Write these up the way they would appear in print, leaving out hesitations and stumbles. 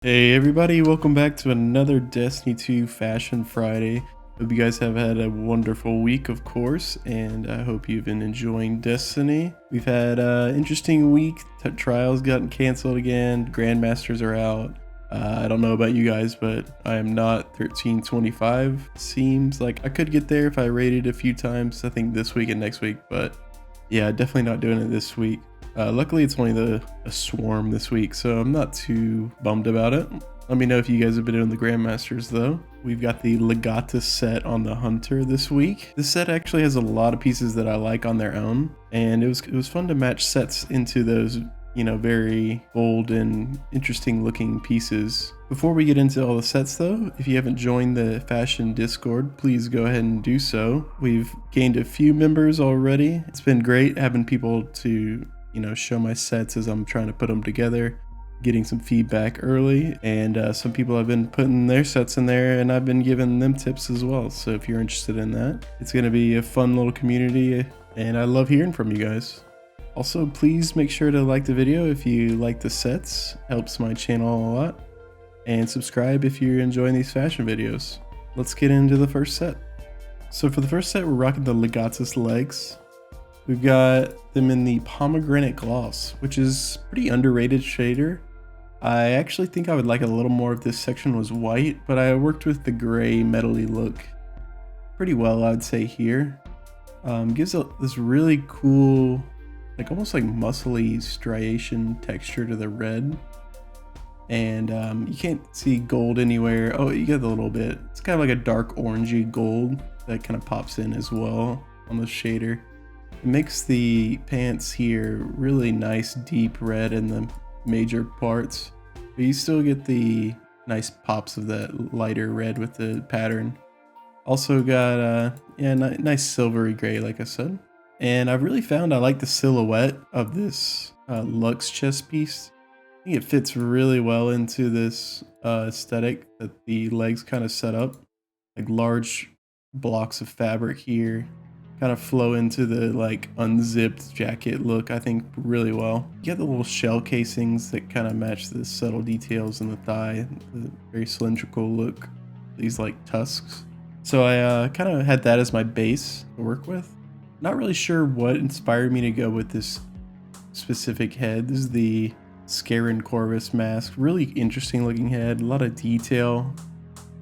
Hey everybody, welcome back to another Destiny 2 Fashion Friday. Hope you guys have had a wonderful week, of course, and I hope you've been enjoying Destiny. We've had an interesting week. Trials gotten canceled again, Grandmasters are out. I don't know about you guys, but I am not 1325. Seems like I could get there if I raided a few times, I think this week and next week, but yeah, definitely not doing it this week. Luckily, it's only a swarm this week, so I'm not too bummed about it. Let me know if you guys have been doing the Grandmasters, though. We've got the Legatus set on the Hunter this week. This set actually has a lot of pieces that I like on their own, and it was fun to match sets into those, you know, very bold and interesting looking pieces. Before we get into all the sets though, if you haven't joined the Fashion Discord, please go ahead and do so. We've gained a few members already. It's been great having people to, you know, show my sets as I'm trying to put them together, getting some feedback early, and some people have been putting their sets in there and I've been giving them tips as well. So if you're interested in that, it's going to be a fun little community and I love hearing from you guys. Also, please make sure to like the video if you like the sets, helps my channel a lot, and subscribe if you're enjoying these fashion videos. Let's get into the first set. So for the first set, we're rocking the Legatus legs. We've got them in the pomegranate gloss, which is pretty underrated shader. I actually think I would like a little more if this section was white, but I worked with the gray metally look pretty well, I'd say here. Gives this really cool, like almost like muscly striation texture to the red. And you can't see gold anywhere. Oh, you get a little bit. It's kind of like a dark orangey gold that kind of pops in as well on the shader. It makes the pants here really nice deep red in the major parts, but you still get the nice pops of that lighter red with the pattern. Also got nice silvery gray, like I said. And I've really found I like the silhouette of this Lux chest piece. I think it fits really well into this aesthetic that the legs kind of set up, like large blocks of fabric here kind of flow into the like unzipped jacket look, I think, really well. You get the little shell casings that kind of match the subtle details in the thigh, the very cylindrical look, these like tusks. So I kind of had that as my base to work with. Not really sure what inspired me to go with this specific head. This is the Scarin Corvus mask. Really interesting looking head, a lot of detail.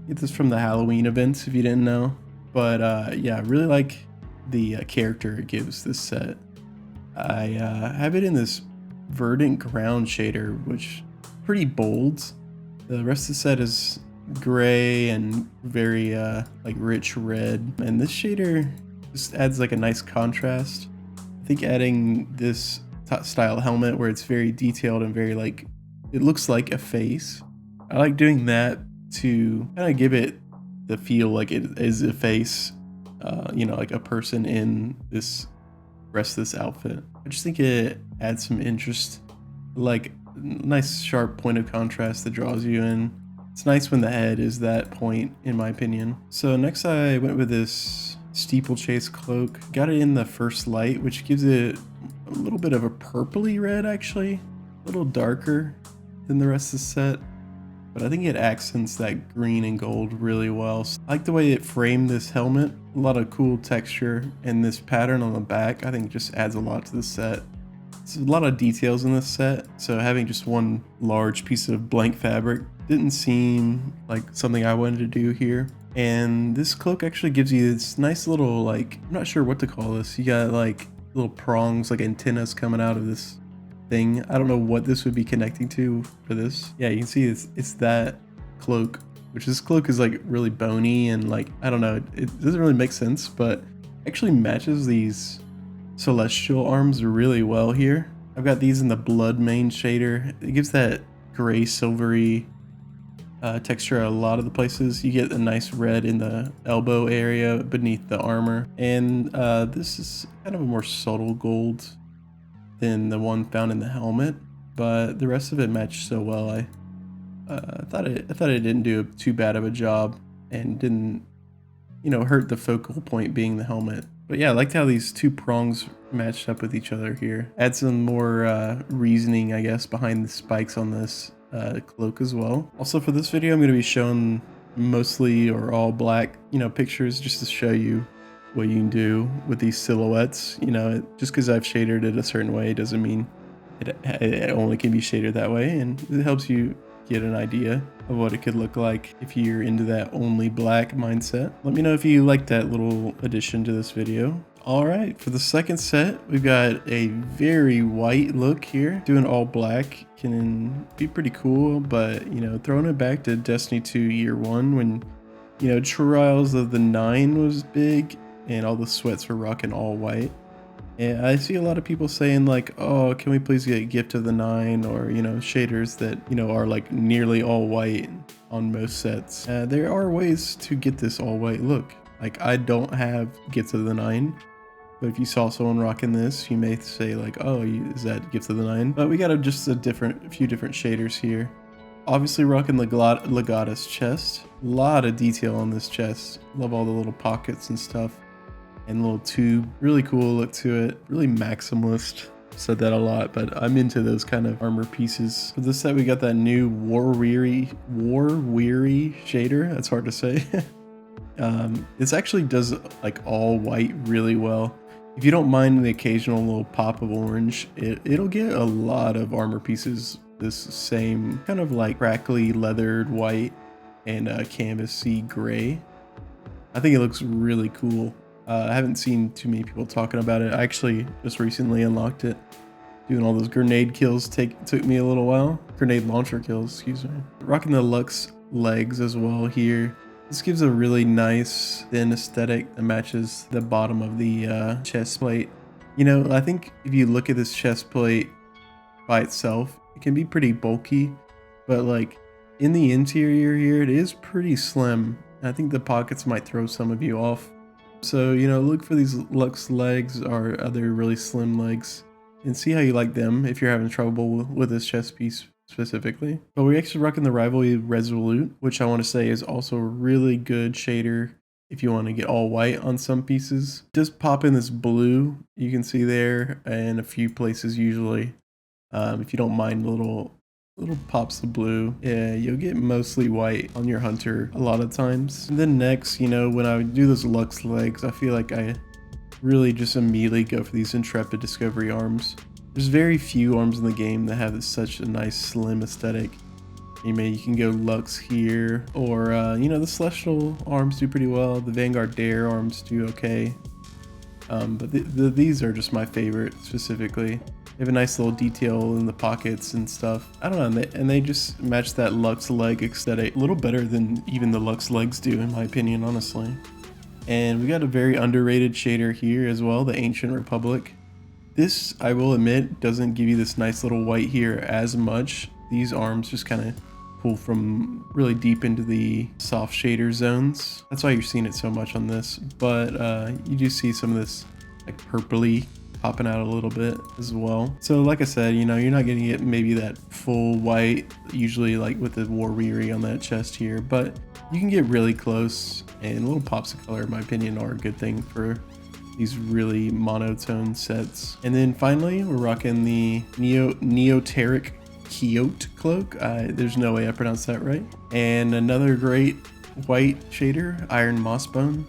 Get this from the Halloween events if you didn't know. But yeah, I really like the character it gives this set. I have it in this verdant ground shader, which is pretty bold. The rest of the set is gray and very like rich red, and this shader just adds like a nice contrast. I think adding this style helmet where it's very detailed and very like, it looks like a face. I like doing that to kind of give it the feel like it is a face. You know, like a person in this rest of this outfit. I just think it adds some interest, like nice sharp point of contrast that draws you in. It's nice when the head is that point, in my opinion. So next I went with this steeplechase cloak. Got it in the first light, which gives it a little bit of a purpley red, actually, a little darker than the rest of the set. But I think it accents that green and gold really well. So I like the way it framed this helmet. A lot of cool texture, and this pattern on the back I think just adds a lot to the set. There's a lot of details in this set, so having just one large piece of blank fabric didn't seem like something I wanted to do here. And this cloak actually gives you this nice little, like, I'm not sure what to call this. You got like little prongs, like antennas coming out of this thing. I don't know what this would be connecting to for this. Yeah, you can see it's that cloak, which this cloak is like really bony and like, I don't know, it doesn't really make sense, but actually matches these celestial arms really well here. I've got these in the blood mane shader. It gives that gray silvery texture a lot of the places. You get a nice red in the elbow area beneath the armor, and this is kind of a more subtle gold than the one found in the helmet, but the rest of it matched so well. I thought it didn't do too bad of a job and didn't, you know, hurt the focal point being the helmet. But yeah, I liked how these two prongs matched up with each other here. Add some more reasoning, I guess, behind the spikes on this cloak as well. Also for this video, I'm going to be showing mostly or all black, pictures just to show you what you can do with these silhouettes. Just because I've shaded it a certain way doesn't mean it only can be shaded that way, and it helps you get an idea of what it could look like if you're into that only black mindset. Let me know if you like that little addition to this video. All right, for the second set, we've got a very white look here. Doing all black can be pretty cool, but throwing it back to Destiny 2 Year 1 when Trials of the Nine was big and all the sweats were rocking all white. And I see a lot of people saying like, oh, can we please get Gift of the Nine, or shaders that are like nearly all white on most sets. There are ways to get this all white look. Like, I don't have Gift of the Nine, but if you saw someone rocking this, you may say like, oh, is that Gift of the Nine? But we got a few different shaders here. Obviously rocking the Legatus chest. A lot of detail on this chest. Love all the little pockets and stuff. And little tube. Really cool look to it. Really maximalist. Said that a lot, but I'm into those kind of armor pieces. For this set, we got that new War Weary shader. That's hard to say. This actually does like all white really well. If you don't mind the occasional little pop of orange, it'll get a lot of armor pieces this same kind of like crackly leathered white and canvasy gray. I think it looks really cool. I haven't seen too many people talking about it. I actually just recently unlocked it. Doing all those grenade kills took me a little while. Grenade launcher kills, excuse me. Rocking the Lux legs as well here. This gives a really nice thin aesthetic that matches the bottom of the chest plate. I think if you look at this chest plate by itself, it can be pretty bulky, but like in the interior here, it is pretty slim. I think the pockets might throw some of you off. So, look for these Lux legs or other really slim legs and see how you like them if you're having trouble with this chest piece specifically. But we're actually rocking the Rivalry Resolute, which I want to say is also a really good shader if you want to get all white on some pieces. Just pop in this blue you can see there and a few places usually. If you don't mind little pops of blue, yeah, you'll get mostly white on your hunter a lot of times. And then next, when I do those Lux legs, I feel like I really just immediately go for these Intrepid Discovery arms. There's very few arms in the game that have such a nice slim aesthetic. You can go Lux here, or the Celestial arms do pretty well. The Vanguard Dare arms do okay. But these are just my favorite specifically. They have a nice little detail in the pockets and stuff. I don't know, and they just match that Lux leg aesthetic a little better than even the Lux legs do, in my opinion, honestly. And we got a very underrated shader here as well, the Ancient Republic. This, I will admit, doesn't give you this nice little white here as much. These arms just kind of pull from really deep into the soft shader zones. That's why you're seeing it so much on this. But you do see some of this like purpley popping out a little bit as well. So like I said, you're not gonna get maybe that full white, usually like with the War Weary on that chest here, but you can get really close, and little pops of color, in my opinion, are a good thing for these really monotone sets. And then finally, we're rocking the Neoteric Quixote cloak. There's no way I pronounced that right. And another great white shader, Iron Mossbone.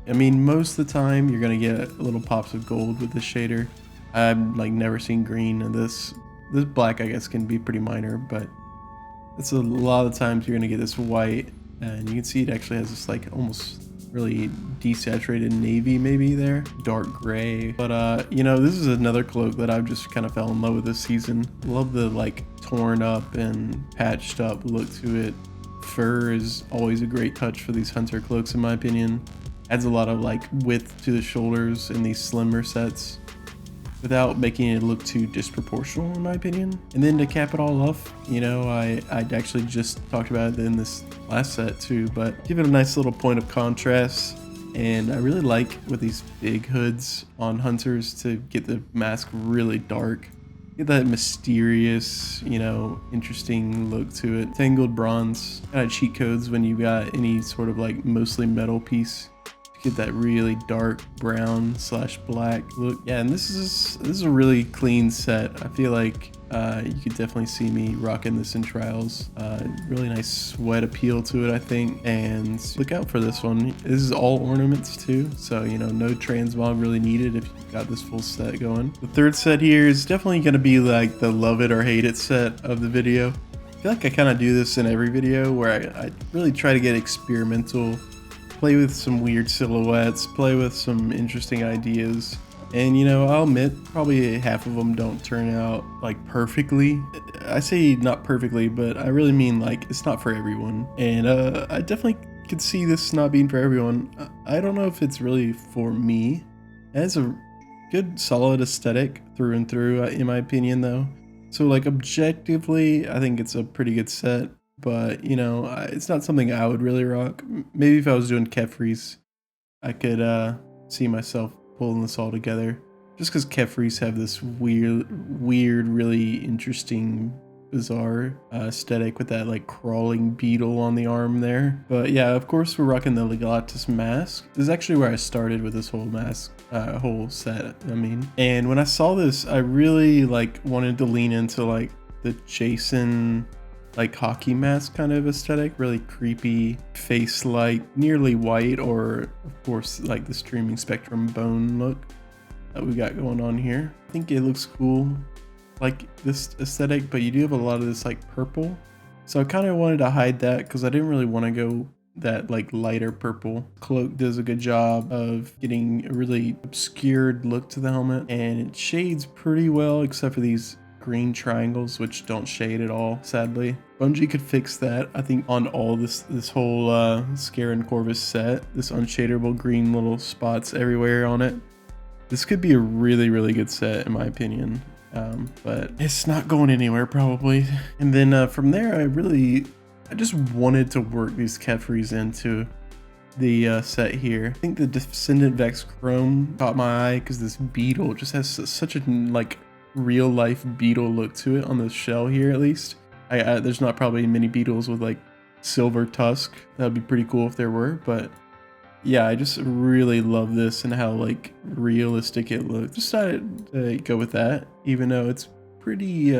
I mean, most of the time you're gonna get little pops of gold with this shader. I've like never seen green, and this black I guess can be pretty minor, but it's a lot of times you're gonna get this white, and you can see it actually has this like almost really desaturated navy maybe there, dark gray. But this is another cloak that I've just kind of fell in love with this season. Love the like torn up and patched up look to it. Fur is always a great touch for these hunter cloaks, in my opinion. Adds a lot of like width to the shoulders in these slimmer sets without making it look too disproportional, in my opinion. And then to cap it all off, I actually just talked about it in this last set too, but give it a nice little point of contrast. And I really like with these big hoods on hunters to get the mask really dark. Get that mysterious, interesting look to it. Tangled bronze, kind of cheat codes when you got any sort of like mostly metal piece. Get that really dark brown / black look. Yeah, and this is a really clean set. I feel like you could definitely see me rocking this in trials. Really nice sweat appeal to it, I think, and look out for this one. This is all ornaments too, so you know, no transmog really needed if you've got this full set going. The third set here is definitely going to be like the love it or hate it set of the video. I feel like I kind of do this in every video where I really try to get experimental, play with some weird silhouettes, play with some interesting ideas. And you know, I'll admit, probably half of them don't turn out like perfectly. I say not perfectly, but I really mean like it's not for everyone. And I definitely could see this not being for everyone. I don't know if it's really for me. It has a good solid aesthetic through and through, in my opinion though. So like objectively, I think it's a pretty good set, but you know, it's not something I would really rock. Maybe if I was doing Kefris, I could see myself pulling this all together, just because Kefris have this weird, really interesting, bizarre aesthetic with that like crawling beetle on the arm there. But yeah, of course we're rocking the Legatus mask. This is actually where I started with this whole mask, whole set, I mean. And when I saw this, I really like wanted to lean into like the Jason like hockey mask kind of aesthetic, really creepy face, like nearly white, or of course like the Streaming Spectrum bone look that we got going on here. I think it looks cool, like this aesthetic, but you do have a lot of this like purple, so I kind of wanted to hide that because I didn't really want to go that like lighter purple. Cloak does a good job of getting a really obscured look to the helmet, and it shades pretty well except for these green triangles which don't shade at all, sadly. Bungie could fix that, I think, on all this whole Scarron Corvus set. This unshadable green little spots everywhere on it. This could be a really good set in my opinion, but it's not going anywhere probably. And then from there, I just wanted to work these Kefris into the set here. I think the Descendant Vex Chrome caught my eye because this beetle just has such a like real life beetle look to it on the shell here, at least. There's not probably many beetles with like silver tusk. That would be pretty cool if there were, but yeah, I just really love this and how like realistic it looks. Decided to go with that, even though it's pretty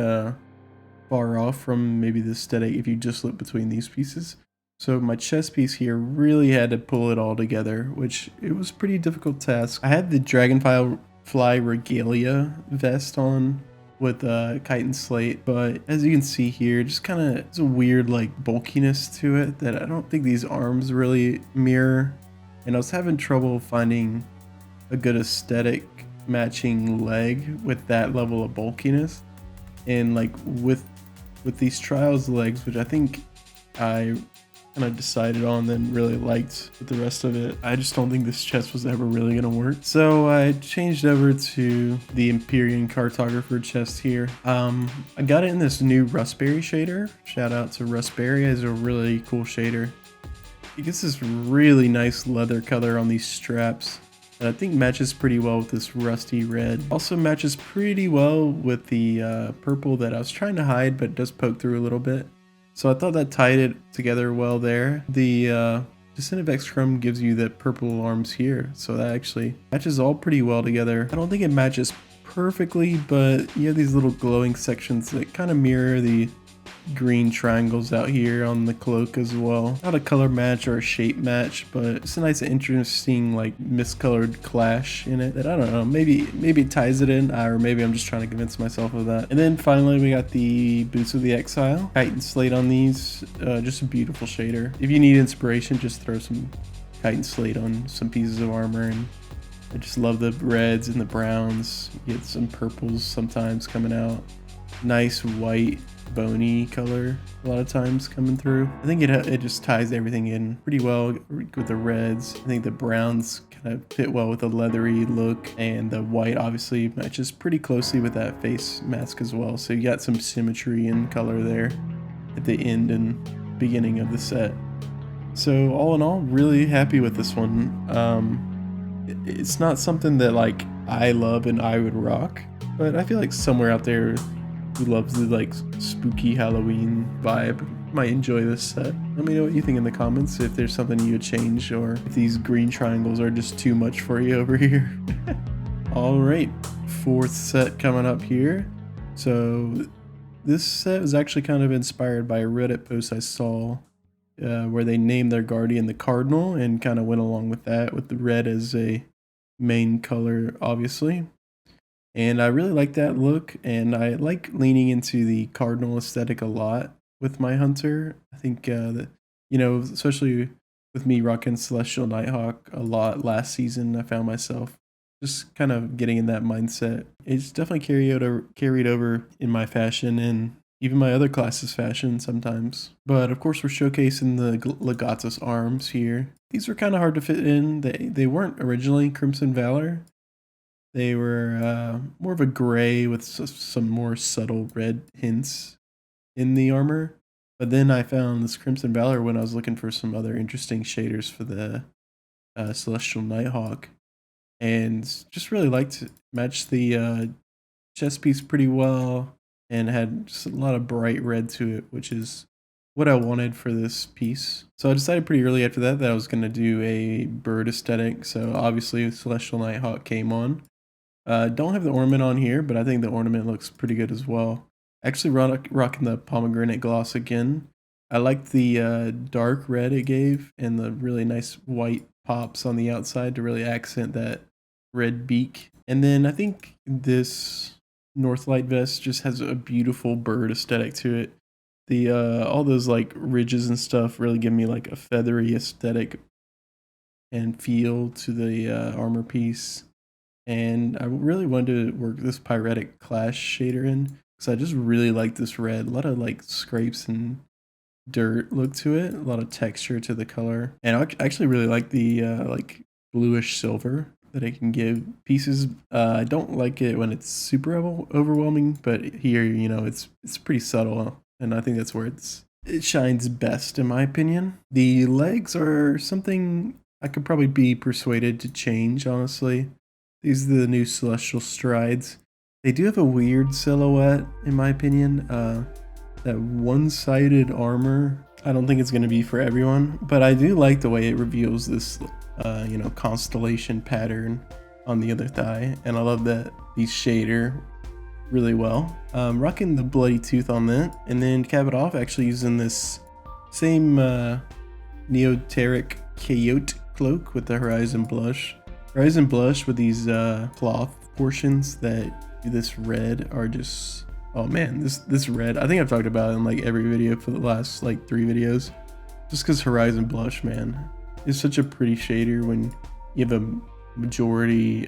far off from maybe the aesthetic if you just look between these pieces. So my chest piece here really had to pull it all together, which it was a pretty difficult task. I had the Dragonfly Regalia vest on with Chitin Slate, but as you can see here, just kind of it's a weird like bulkiness to it that I don't think these arms really mirror, and I was having trouble finding a good aesthetic matching leg with that level of bulkiness. And like with these trials legs, which I think I kind of decided on, then really liked with the rest of it, I just don't think this chest was ever really gonna work. So I changed over to the Empyrean Cartographer chest here. I got it in this new Rustberry shader. Shout out to Rustberry, it's a really cool shader. It gets this really nice leather color on these straps that I think matches pretty well with this rusty red. Also matches pretty well with the purple that I was trying to hide, but it does poke through a little bit. So I thought that tied it together well there. The Descendant Vex Chrome gives you the purple arms here, so that actually matches all pretty well together. I don't think it matches perfectly, but you have these little glowing sections that kind of mirror the green triangles out here on the cloak as well. Not a color match or a shape match, but it's a nice interesting like miscolored clash in it that I don't know, maybe it ties it in, or maybe I'm just trying to convince myself of that. And then finally we got the Boots of the Exile. Chitin Slate on these, just a beautiful shader. If you need inspiration, just throw some Chitin Slate on some pieces of armor, and I just love the reds and the browns. You get some purples sometimes coming out. Nice white bony color a lot of times coming through. I think it just ties everything in pretty well with the reds. I think the browns kind of fit well with the leathery look, and the white obviously matches pretty closely with that face mask as well. So you got some symmetry in color there at the end and beginning of the set. So all in all, really happy with this one. It's not something that like I love and I would rock, but I feel like somewhere out there who loves the like spooky Halloween vibe might enjoy this set. Let me know what you think in the comments, if there's something you would change, or if these green triangles are just too much for you over here. All right, fourth set coming up here. So this set was actually kind of inspired by a Reddit post I saw where they named their guardian the Cardinal and kind of went along with that, with the red as a main color, obviously. And I really like that look, and I like leaning into the Cardinal aesthetic a lot with my Hunter. I think that, you know, especially with me rocking Celestial Nighthawk a lot last season, I found myself just kind of getting in that mindset. It's definitely carried over in my fashion and even my other classes' fashion sometimes. But of course, we're showcasing the Legatus arms here. These were kind of hard to fit in. They weren't originally Crimson Valor. They were more of a gray with some more subtle red hints in the armor. But then I found this Crimson Valor when I was looking for some other interesting shaders for the Celestial Nighthawk. And just really liked it. Matched the chest piece pretty well and had just a lot of bright red to it, which is what I wanted for this piece. So I decided pretty early after that I was going to do a bird aesthetic. So obviously Celestial Nighthawk came on. Don't have the ornament on here, but I think the ornament looks pretty good as well. Actually rocking the pomegranate gloss again. I liked the dark red it gave and the really nice white pops on the outside to really accent that red beak. And then I think this Northlight vest just has a beautiful bird aesthetic to it. The all those like ridges and stuff really give me like a feathery aesthetic and feel to the armor piece. And I really wanted to work this Pyretic Clash shader in because I just really like this red. A lot of like scrapes and dirt look to it, a lot of texture to the color. And I actually really like the like bluish silver that it can give pieces. I don't like it when it's super overwhelming, but here, you know, it's pretty subtle, and I think that's where it shines best in my opinion. The legs are something I could probably be persuaded to change, honestly. These are the new Celestial Strides. They do have a weird silhouette, in my opinion. That one-sided armor, I don't think it's going to be for everyone, but I do like the way it reveals this, you know, constellation pattern on the other thigh, and I love that these shader really well. Rocking the Bloody Tooth on that, and then to cap it off, actually using this same Neoteric Coyote cloak with the Horizon Blush. Horizon Blush with these cloth portions that do this red are just, oh man, this red, I think I've talked about it in like every video for the last like 3 videos. Just because Horizon Blush, man, is such a pretty shader when you have a majority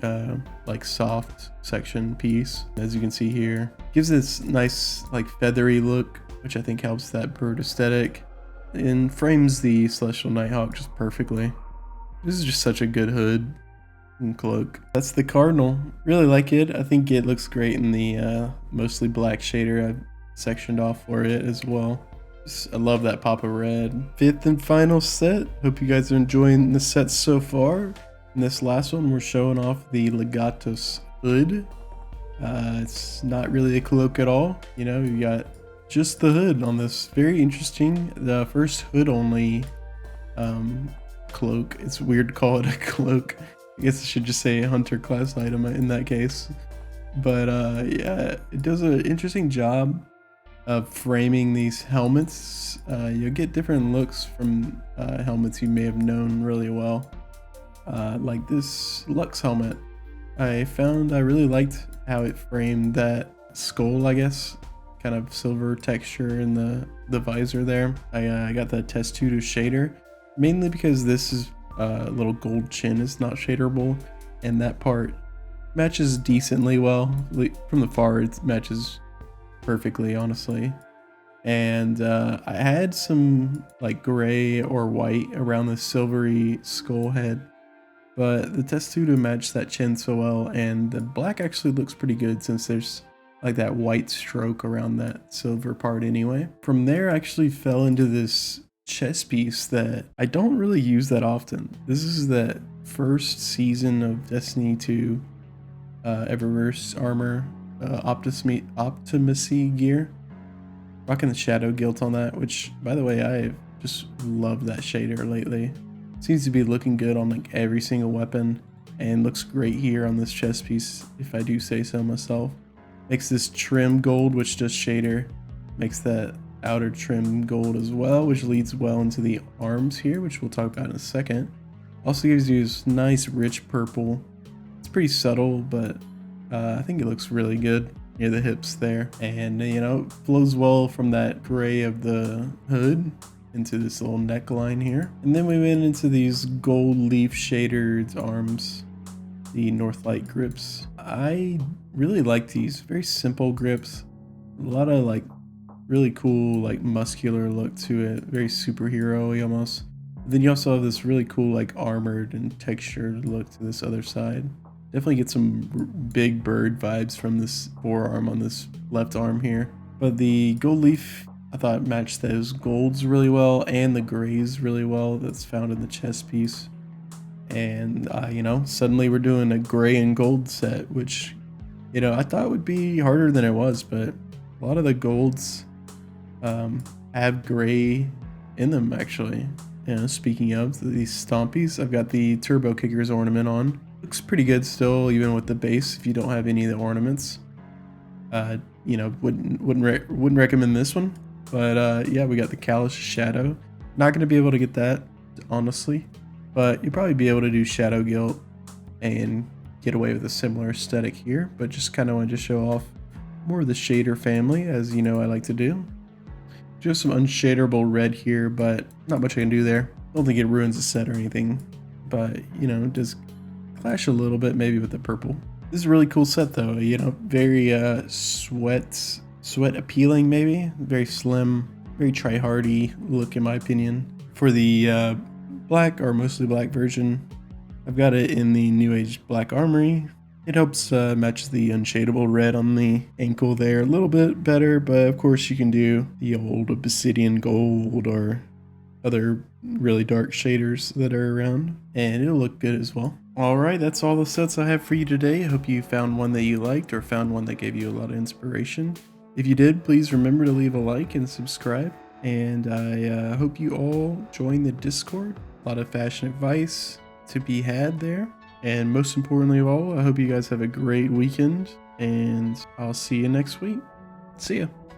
like soft section piece. As you can see here, gives this nice like feathery look, which I think helps that bird aesthetic and frames the Celestial Nighthawk just perfectly. This is just such a good hood and cloak. That's the Cardinal. Really like it. I think it looks great in the mostly black shader I've sectioned off for it as well. I love that pop of red. 5th and final set. Hope you guys are enjoying the set so far. In this last one, we're showing off the Legatus hood. It's not really a cloak at all. You know, you got just the hood on this. Very interesting. The first hood only cloak. It's weird to call it a cloak. I guess I should just say a Hunter class item in that case. But yeah, it does an interesting job of framing these helmets. You'll get different looks from helmets you may have known really well. Like this Lux helmet. I found I really liked how it framed that skull, I guess. Kind of silver texture in the visor there. I got the Testudo shader, mainly because this is little gold chin is not shaderable, and that part matches decently well. From the far, it matches perfectly, honestly. And I had some like gray or white around the silvery skull head, but the Testudo matched that chin so well, and the black actually looks pretty good since there's like that white stroke around that silver part anyway. From there, I actually fell into this chest piece that I don't really use that often. This is that first season of Destiny 2 Eververse armor, Optimacy gear. Rocking the Shadow Guilt on that, which, by the way, I just love that shader lately. Seems to be looking good on like every single weapon, and looks great here on this chest piece, if I do say so myself. Makes this trim gold, which does shader Makes that outer trim gold as well, which leads well into the arms here, which we'll talk about in a second. Also gives you this nice rich purple. It's pretty subtle, but I think it looks really good near the hips there. And you know, it flows well from that gray of the hood into this little neckline here. And then we went into these gold leaf shadered arms, the Northlight grips. I really like these, very simple grips. A lot of like really cool, like muscular look to it, very superhero-y almost. Then you also have this really cool, like armored and textured look to this other side. Definitely get some big bird vibes from this forearm on this left arm here. But the gold leaf, I thought matched those golds really well and the grays really well that's found in the chest piece. And you know, suddenly we're doing a gray and gold set, which, you know, I thought would be harder than it was, but a lot of the golds have gray in them actually. You know, speaking of these stompies, I've got the Turbo Kickers ornament on. Looks pretty good still, even with the base if you don't have any of the ornaments. You know, wouldn't recommend this one, but yeah, we got the Callous Shadow. Not going to be able to get that, honestly, but you'll probably be able to do Shadow Guilt and get away with a similar aesthetic here, but just kind of wanted to show off more of the shader family, as you know I like to do. Just some unshaderable red here, but not much I can do there. Don't think it ruins the set or anything, but you know, just clash a little bit maybe with the purple. This is a really cool set though, you know, very sweat appealing maybe, very slim, very try-hardy look in my opinion. For the black or mostly black version, I've got it in the New Age Black Armory. It helps match the unshadable red on the ankle there a little bit better, but of course you can do the old obsidian gold or other really dark shaders that are around, and it'll look good as well. Alright, that's all the sets I have for you today. I hope you found one that you liked or found one that gave you a lot of inspiration. If you did, please remember to leave a like and subscribe, and I hope you all join the Discord. A lot of fashion advice to be had there. And most importantly of all, I hope you guys have a great weekend, and I'll see you next week. See ya.